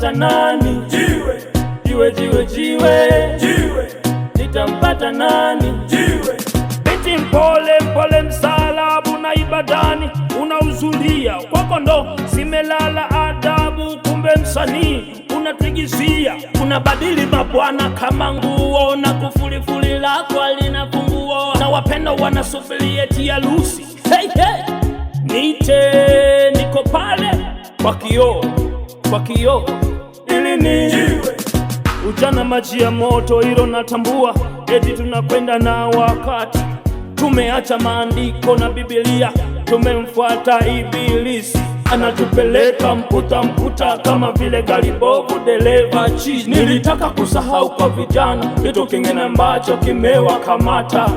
litampata nani? Jiwe, jiwe, jiwe, jiwe, jiwe, litampata nani? Jiwe. Binti mpole mpole, msalabu na ibadani, unauzulia kwako ndo zimelala adabu, kumbe msanii unatigizia, unabadili mabwana kama nguo, na kufulifuli lako alina funguo, na wapenda wanasubiria eti harusi. Hey, hey. Nite niko pale kwa kioo, kwa kioo, ili ni jiwe. Ujana maji ya moto, hilo natambua, eti tunakwenda na wakati, tumeacha maandiko na Biblia, tumemfuata ibilisi, anatupeleka mputa mputa kama vile gari bovu, dereva chini. Nilitaka kusahau kwa vijana, kitu kingine ambacho kimewakamata,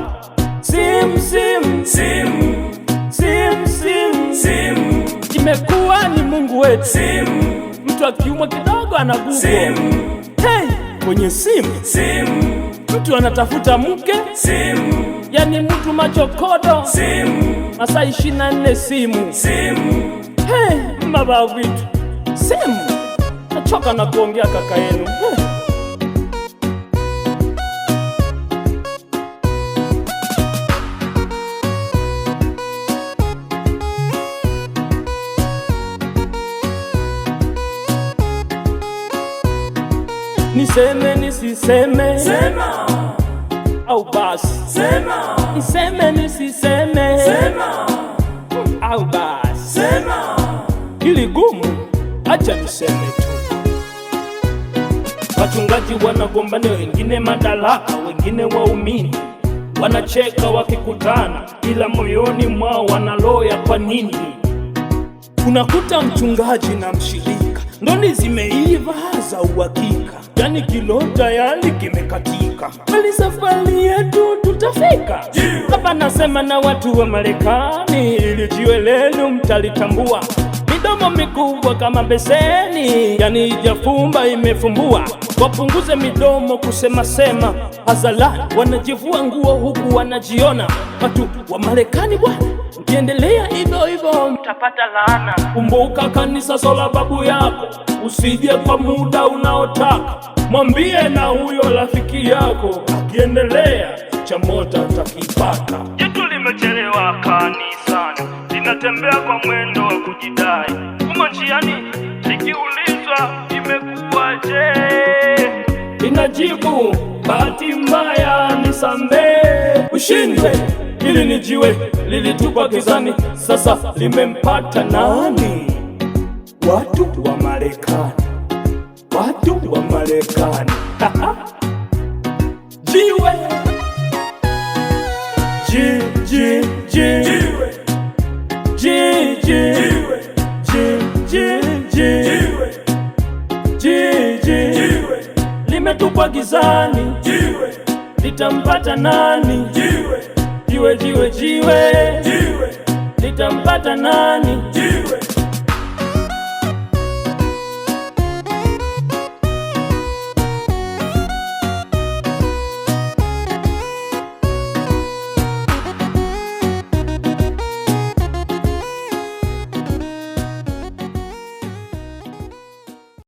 simu simu simu simu simu simu, imekuwa ni Mungu wetu. Simu, mtu akiumwa kidogo anagugo simu. Hey, kwenye simu simu, mtu anatafuta mke simu, yani mtu machokodo simu, masaa 24 simu simu. Hey, mbaba vitu simu, nachoka na kuongea kaka yenu. Hey. Niseme nisiseme, sema, au basi sema. Niseme nisiseme, sema, au basi sema. Hili gumu, acha niseme tu. Wachungaji wanagombana, wengine madaraka, wengine waumini, wanacheka wakikutana, ila moyoni mwao wanaloya. Kwa nini? Unakuta mchungaji na mshirika, ndoni zimeiva za uhakika, yani kilo tayari kimekatika, bali safari yetu tutafika. Hapa nasema na watu wa Marekani, ili jiwe lenu mtalitambua, midomo mikubwa kama beseni, yani ijafumba imefumbua. Wapunguze midomo kusema sema hadharani, wanajivua nguo huku wanajiona watu wa Marekani bwana. Ukiendelea hivyo hivyo mtapata laana. Kumbuka kanisa sola babu yako, usije kwa muda unaotaka, mwambie na huyo rafiki yako, akiendelea cha moto utakipata. Jitu limechelewa kanisani, linatembea kwa mwendo wa kujidai, kuma njiani likiulizwa imekuwaje, inajibu bahati mbaya nisamehe. Ushinde, hili ni jiwe lilitupwa gizani, sasa limempata nani? Watu wa Marekani, watu wa Marekani. Jiwe, jiwe, jiwe, jiwe, limetupwa gizani, jiwe, litampata nani? Jiwe, jiwe, jiwe, jiwe, litampata nani?